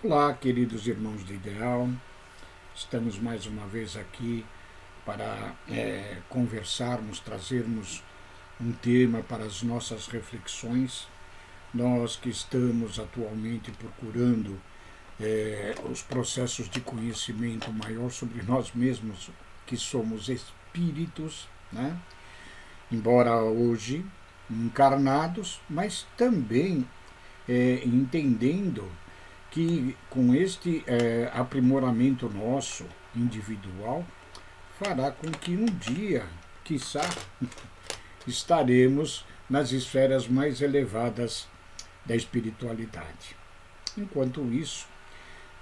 Olá, queridos irmãos do Ideal, estamos mais uma vez aqui para conversarmos, trazermos um tema para as nossas reflexões. Nós que estamos atualmente procurando os processos de conhecimento maior sobre nós mesmos, que somos espíritos, né? Embora hoje encarnados, mas também entendendo que com este aprimoramento nosso individual fará com que um dia, quiçá, estaremos nas esferas mais elevadas da espiritualidade. Enquanto isso,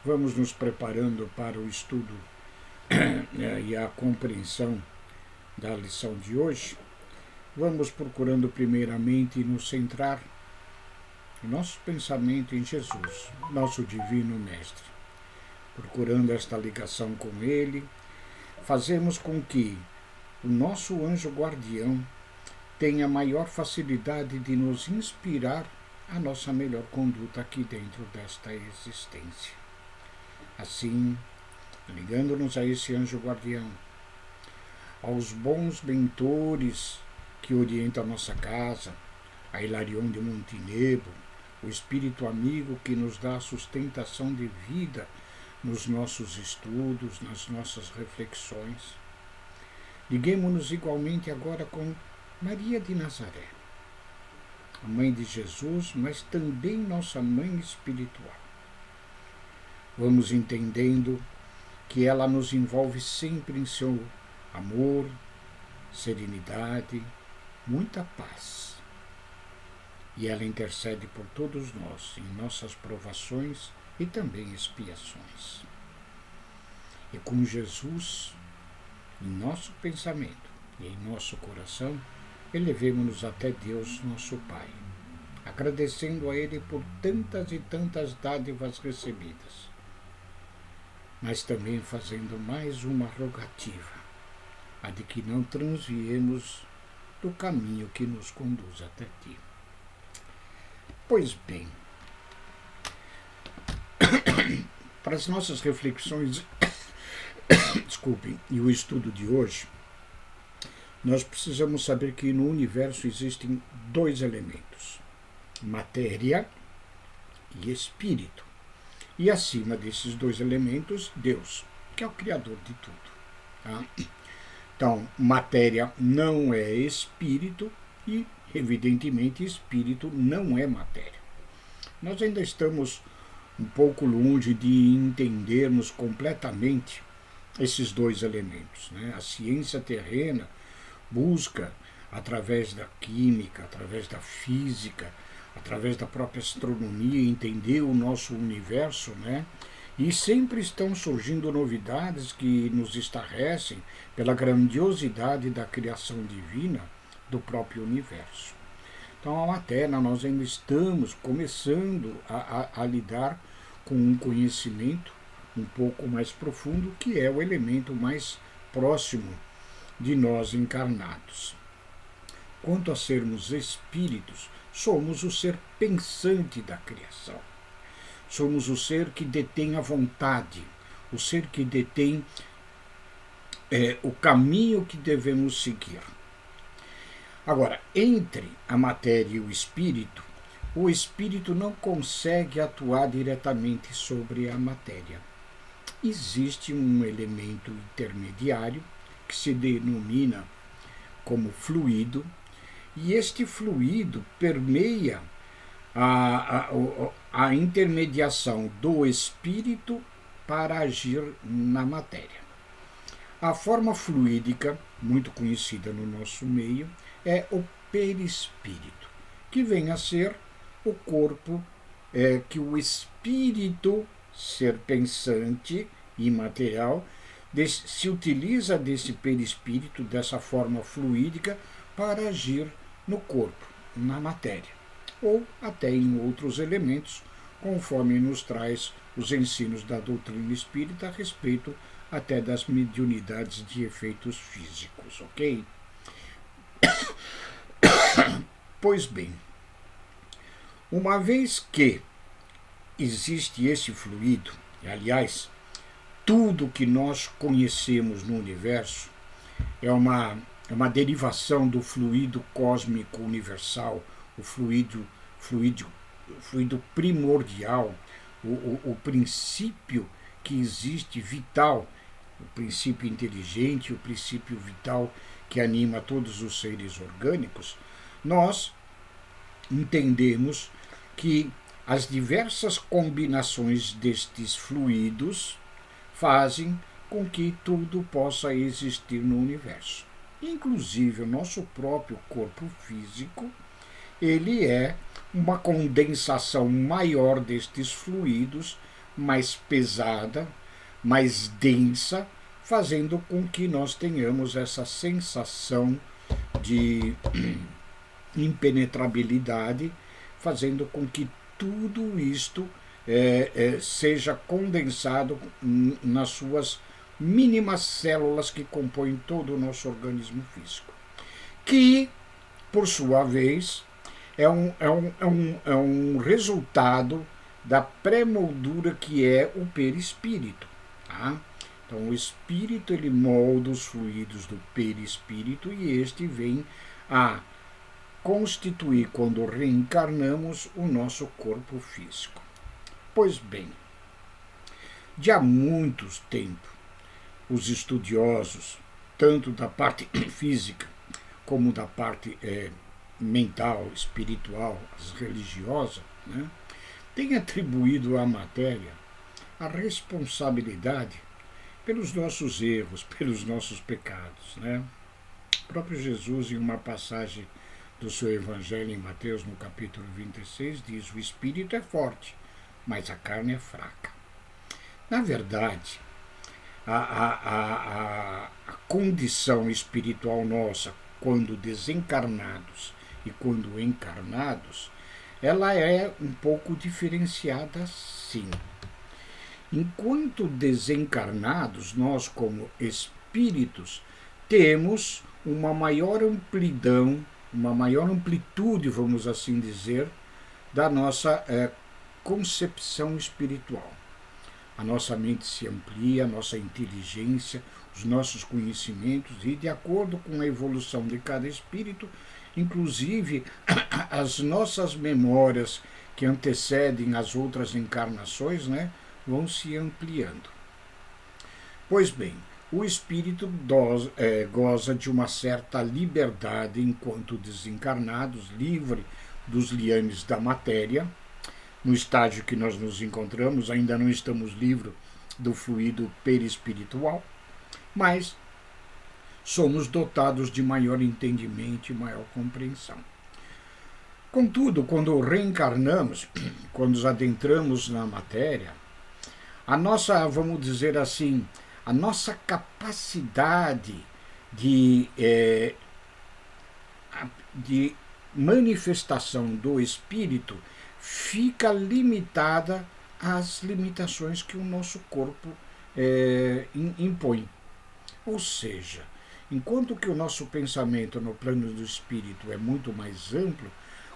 vamos nos preparando para o estudo e a compreensão da lição de hoje. Vamos procurando primeiramente nos centrar nosso pensamento em Jesus, nosso divino mestre. Procurando esta ligação com ele, fazemos com que o nosso anjo guardião tenha maior facilidade de nos inspirar a nossa melhor conduta aqui dentro desta existência. Assim, ligando-nos a esse anjo guardião, aos bons mentores que orientam a nossa casa, a Hilarion de Montenegro, o espírito amigo que nos dá a sustentação de vida nos nossos estudos, nas nossas reflexões. Liguemo-nos igualmente agora com Maria de Nazaré, a mãe de Jesus, mas também nossa mãe espiritual. Vamos entendendo que ela nos envolve sempre em seu amor, serenidade, muita paz. E ela intercede por todos nós em nossas provações e também expiações. E com Jesus em nosso pensamento e em nosso coração, elevemo-nos até Deus, nosso Pai, agradecendo a Ele por tantas e tantas dádivas recebidas, mas também fazendo mais uma rogativa, a de que não transviemos do caminho que nos conduz até Ti. Pois bem, para as nossas reflexões, desculpem, e o estudo de hoje, nós precisamos saber que no universo existem dois elementos, matéria e espírito. E acima desses dois elementos, Deus, que é o Criador de tudo. Tá? Então, matéria não é espírito e, evidentemente, espírito não é matéria. Nós ainda estamos um pouco longe de entendermos completamente esses dois elementos, né? A ciência terrena busca, através da química, através da física, através da própria astronomia, entender o nosso universo, né? E sempre estão surgindo novidades que nos estarrecem pela grandiosidade da criação divina do próprio universo. Então, a matéria, nós ainda estamos começando a lidar com um conhecimento um pouco mais profundo, que é o elemento mais próximo de nós encarnados. Quanto a sermos espíritos, somos o ser pensante da criação. Somos o ser que detém a vontade, o ser que detém o caminho que devemos seguir. Agora, entre a matéria e o espírito não consegue atuar diretamente sobre a matéria. Existe um elemento intermediário que se denomina como fluido, e este fluido permeia a intermediação do espírito para agir na matéria. A forma fluídica, muito conhecida no nosso meio, é o perispírito, que vem a ser o corpo que o espírito, ser pensante, imaterial, se utiliza desse perispírito, dessa forma fluídica, para agir no corpo, na matéria, ou até em outros elementos, conforme nos traz os ensinos da doutrina espírita a respeito até das mediunidades de efeitos físicos, ok? Pois bem, uma vez que existe esse fluido, e, aliás, tudo que nós conhecemos no universo é uma derivação do fluido cósmico universal, o fluido primordial, o princípio que existe vital, o princípio inteligente, o princípio vital que anima todos os seres orgânicos. Nós entendemos que as diversas combinações destes fluidos fazem com que tudo possa existir no universo. Inclusive o nosso próprio corpo físico, ele é uma condensação maior destes fluidos, mais pesada, mais densa, fazendo com que nós tenhamos essa sensação de impenetrabilidade, fazendo com que tudo isto seja condensado nas suas mínimas células que compõem todo o nosso organismo físico, que, por sua vez, é um resultado da pré-moldura que é o perispírito. Tá? Então, o espírito ele molda os fluidos do perispírito e este vem a constituir, quando reencarnamos, o nosso corpo físico. Pois bem, de há muito tempo, os estudiosos, tanto da parte física como da parte mental, espiritual, religiosa, né, têm atribuído à matéria a responsabilidade pelos nossos erros, pelos nossos pecados. Né? O próprio Jesus, em uma passagem do seu Evangelho em Mateus, no capítulo 26, diz: o espírito é forte, mas a carne é fraca. Na verdade, a condição espiritual nossa, quando desencarnados e quando encarnados, ela é um pouco diferenciada, sim. Enquanto desencarnados, nós, como espíritos, temos uma maior amplidão, uma maior amplitude, vamos assim dizer, da nossa concepção espiritual. A nossa mente se amplia, a nossa inteligência, os nossos conhecimentos, e de acordo com a evolução de cada espírito, inclusive as nossas memórias que antecedem as outras encarnações, né, vão se ampliando. Pois bem, o espírito goza de uma certa liberdade enquanto desencarnados, livre dos liames da matéria. No estágio que nós nos encontramos, ainda não estamos livres do fluido perispiritual, mas somos dotados de maior entendimento e maior compreensão. Contudo, quando reencarnamos, quando nos adentramos na matéria, a nossa, vamos dizer assim, a nossa capacidade de manifestação do espírito fica limitada às limitações que o nosso corpo impõe. Ou seja, enquanto que o nosso pensamento no plano do espírito é muito mais amplo,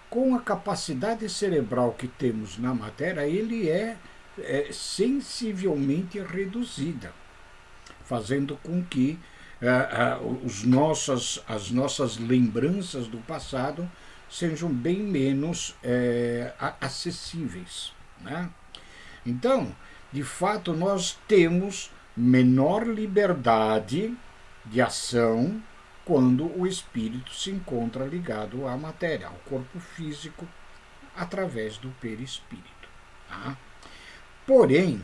com a capacidade cerebral que temos na matéria, ele é sensivelmente reduzida, fazendo com que as nossas lembranças do passado sejam bem menos acessíveis. Né? Então, de fato, nós temos menor liberdade de ação quando o espírito se encontra ligado à matéria, ao corpo físico, através do perispírito. Tá? Porém,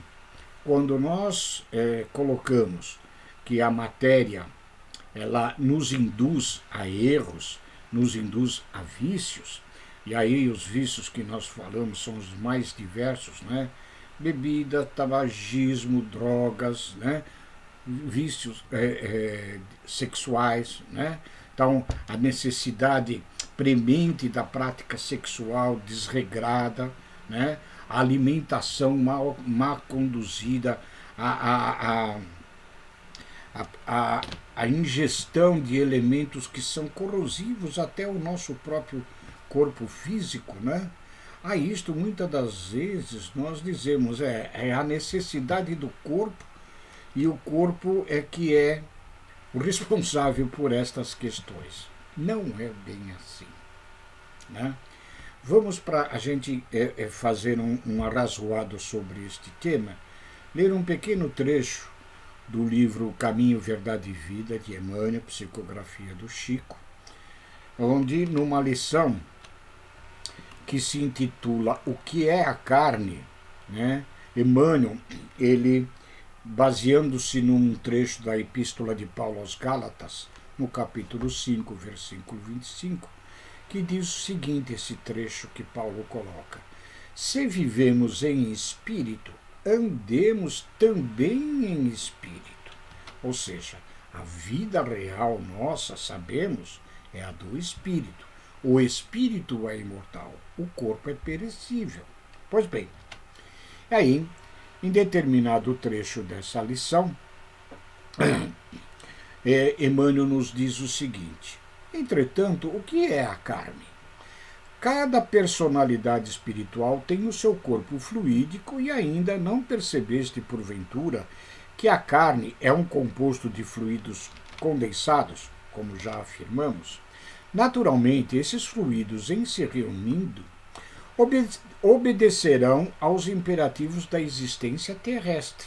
quando nós colocamos que a matéria ela nos induz a erros, nos induz a vícios, e aí os vícios que nós falamos são os mais diversos, né? Bebida, tabagismo, drogas, né? Vícios sexuais, né? Então, a necessidade premente da prática sexual desregrada, né? A alimentação mal conduzida, a ingestão de elementos que são corrosivos até o nosso próprio corpo físico, né? A isto, muitas das vezes, nós dizemos, é a necessidade do corpo, e o corpo é que é o responsável por estas questões. Não é bem assim, né? Vamos, para a gente fazer um arrazoado sobre este tema, ler um pequeno trecho do livro Caminho, Verdade e Vida, de Emmanuel, psicografia do Chico, onde, numa lição que se intitula O que é a carne, né, Emmanuel, ele, baseando-se num trecho da Epístola de Paulo aos Gálatas, no capítulo 5, versículo 25, que diz o seguinte, esse trecho que Paulo coloca: se vivemos em espírito, andemos também em espírito. Ou seja, a vida real nossa, sabemos, é a do espírito. O espírito é imortal, o corpo é perecível. Pois bem, aí, em determinado trecho dessa lição, Emmanuel nos diz o seguinte: entretanto, o que é a carne? Cada personalidade espiritual tem o seu corpo fluídico e ainda não percebeste, porventura, que a carne é um composto de fluidos condensados, como já afirmamos? Naturalmente, esses fluidos, em se reunindo, obedecerão aos imperativos da existência terrestre,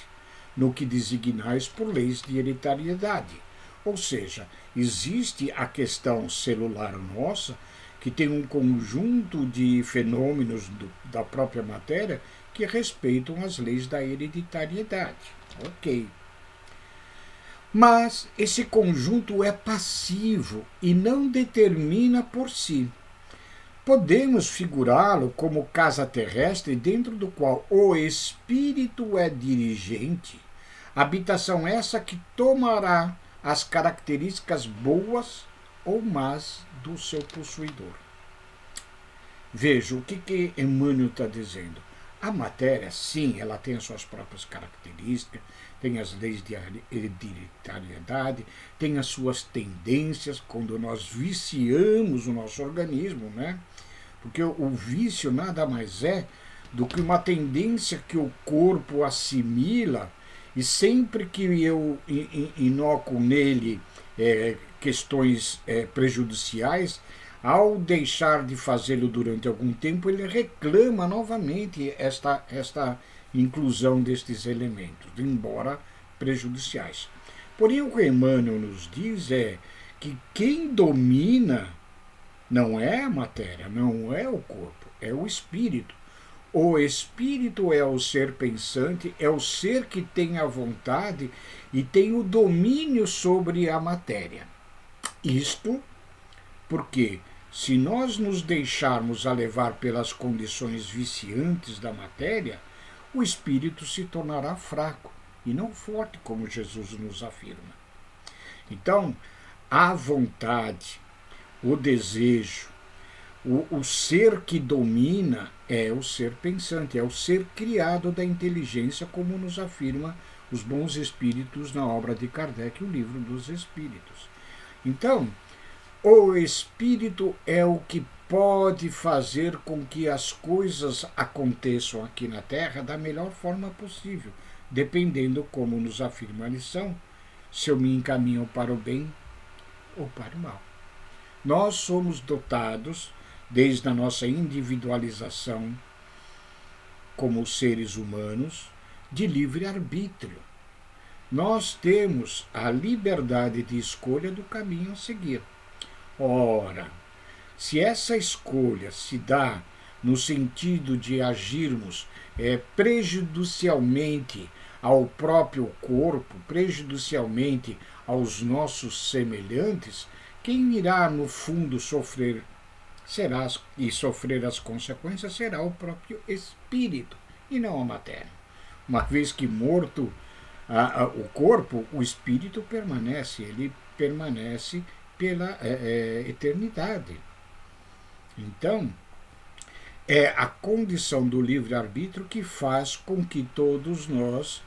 no que designais por leis de hereditariedade. Ou seja, existe a questão celular nossa, que tem um conjunto de fenômenos da própria matéria que respeitam as leis da hereditariedade. Ok. Mas esse conjunto é passivo e não determina por si. Podemos figurá-lo como casa terrestre dentro do qual o espírito é dirigente, habitação essa que tomará as características boas ou más do seu possuidor. Veja o que Emmanuel está dizendo. A matéria, sim, ela tem as suas próprias características, tem as leis de hereditariedade, tem as suas tendências quando nós viciamos o nosso organismo, né? Porque o vício nada mais é do que uma tendência que o corpo assimila, e sempre que eu inocuo nele questões prejudiciais, ao deixar de fazê-lo durante algum tempo, ele reclama novamente esta inclusão destes elementos, embora prejudiciais. Porém, o que Emmanuel nos diz é que quem domina não é a matéria, não é o corpo, é o espírito. O espírito é o ser pensante, é o ser que tem a vontade e tem o domínio sobre a matéria. Isto porque, se nós nos deixarmos a levar pelas condições viciantes da matéria, o espírito se tornará fraco e não forte, como Jesus nos afirma. Então, a vontade, o desejo, o ser que domina é o ser pensante, é o ser criado da inteligência, como nos afirma os bons espíritos na obra de Kardec, o Livro dos Espíritos. Então, o espírito é o que pode fazer com que as coisas aconteçam aqui na Terra da melhor forma possível, dependendo, como nos afirma a lição, se eu me encaminho para o bem ou para o mal. Nós somos dotados, desde a nossa individualização como seres humanos, de livre-arbítrio. Nós temos a liberdade de escolha do caminho a seguir. Ora, se essa escolha se dá no sentido de agirmos prejudicialmente ao próprio corpo, prejudicialmente aos nossos semelhantes, quem irá, no fundo, sofrer as consequências será o próprio espírito e não a matéria. Uma vez que morto o corpo, o espírito permanece, ele permanece pela eternidade. Então, é a condição do livre-arbítrio que faz com que todos nós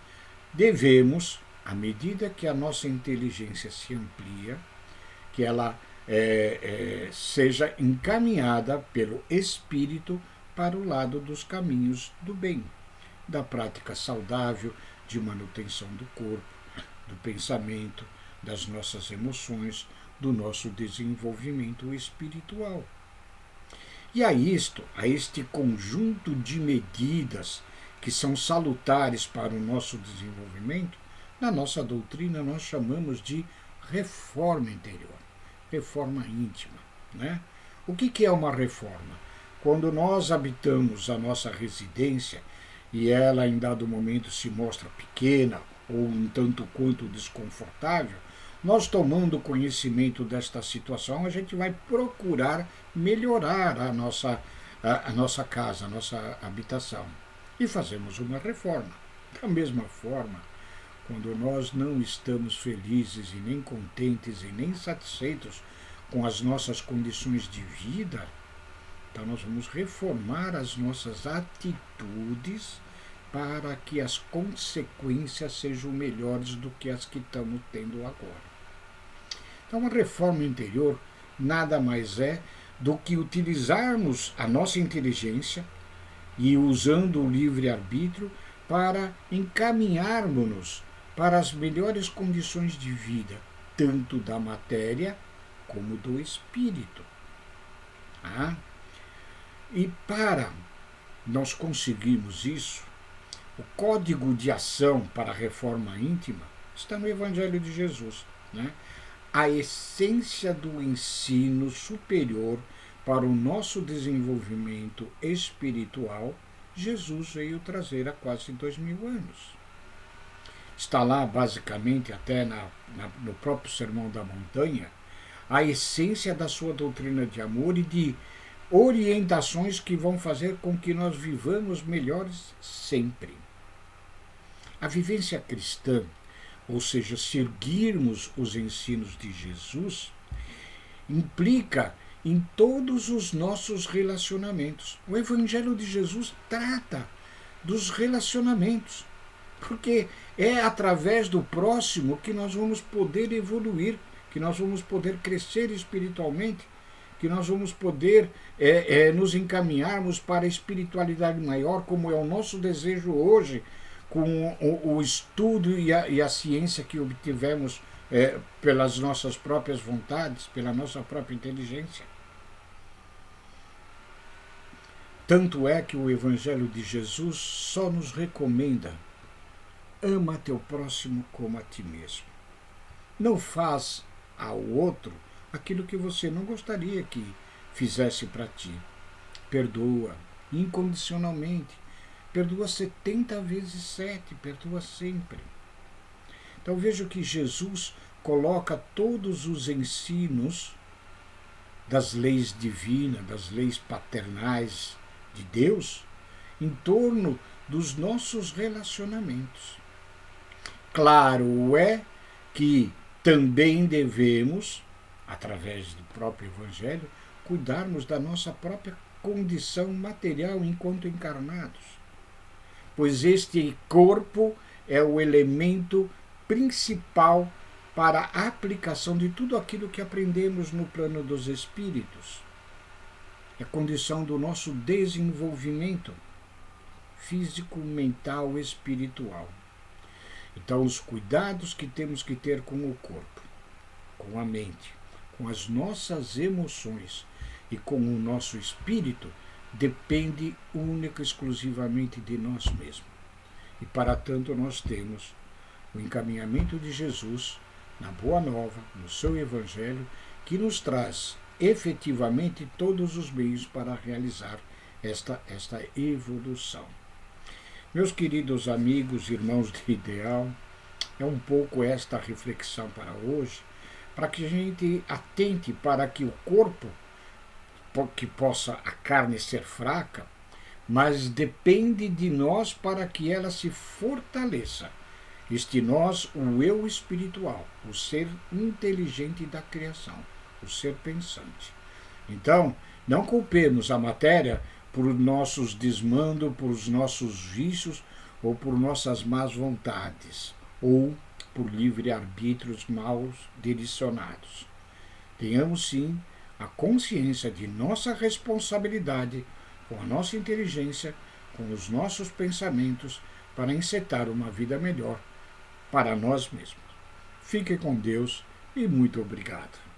devemos, à medida que a nossa inteligência se amplia, que ela seja encaminhada pelo Espírito para o lado dos caminhos do bem, da prática saudável de manutenção do corpo, do pensamento, das nossas emoções, do nosso desenvolvimento espiritual. E a este conjunto de medidas que são salutares para o nosso desenvolvimento, na nossa doutrina nós chamamos de reforma interior, reforma íntima, né? O que é uma reforma? Quando nós habitamos a nossa residência e ela em dado momento se mostra pequena ou um tanto quanto desconfortável, nós tomando conhecimento desta situação, a gente vai procurar melhorar a nossa casa, a nossa habitação. E fazemos uma reforma. Da mesma forma, quando nós não estamos felizes e nem contentes e nem satisfeitos com as nossas condições de vida, então nós vamos reformar as nossas atitudes para que as consequências sejam melhores do que as que estamos tendo agora. Então, a reforma interior nada mais é do que utilizarmos a nossa inteligência e usando o livre-arbítrio para encaminharmos-nos para as melhores condições de vida, tanto da matéria como do espírito. E para nós conseguirmos isso, o código de ação para a reforma íntima está no Evangelho de Jesus, né? A essência do ensino superior para o nosso desenvolvimento espiritual, Jesus veio trazer há quase 2000 anos. Está lá, basicamente, até no próprio Sermão da Montanha, a essência da sua doutrina de amor e de orientações que vão fazer com que nós vivamos melhores sempre. A vivência cristã, ou seja, seguirmos os ensinos de Jesus, implica em todos os nossos relacionamentos. O Evangelho de Jesus trata dos relacionamentos, porque é através do próximo que nós vamos poder evoluir, que nós vamos poder crescer espiritualmente, que nós vamos poder nos encaminharmos para a espiritualidade maior, como é o nosso desejo hoje, com o estudo e a ciência que obtivemos pelas nossas próprias vontades, pela nossa própria inteligência. Tanto é que o Evangelho de Jesus só nos recomenda: ama teu próximo como a ti mesmo. Não faz ao outro aquilo que você não gostaria que fizesse para ti. Perdoa incondicionalmente. Perdoa 70 vezes 7, perdoa sempre. Então veja que Jesus coloca todos os ensinos das leis divinas, das leis paternais de Deus, em torno dos nossos relacionamentos. Claro é que também devemos, através do próprio Evangelho, cuidarmos da nossa própria condição material enquanto encarnados, pois este corpo é o elemento principal para a aplicação de tudo aquilo que aprendemos no plano dos espíritos. É condição do nosso desenvolvimento físico, mental, espiritual. Então, os cuidados que temos que ter com o corpo, com a mente, com as nossas emoções e com o nosso espírito depende única e exclusivamente de nós mesmos. E para tanto nós temos o encaminhamento de Jesus na Boa Nova, no seu Evangelho, que nos traz efetivamente todos os meios para realizar esta evolução. Meus queridos amigos, irmãos de ideal, é um pouco esta reflexão para hoje, para que a gente atente para que o corpo, que possa a carne ser fraca, mas depende de nós para que ela se fortaleça. Este nós, o eu espiritual, o ser inteligente da criação, o ser pensante. Então, não culpemos a matéria por nossos desmandos, por nossos vícios, ou por nossas más vontades, ou por livre-arbítrios mal direcionados. Tenhamos, sim, a consciência de nossa responsabilidade com a nossa inteligência, com os nossos pensamentos, para encetar uma vida melhor para nós mesmos. Fique com Deus e muito obrigado.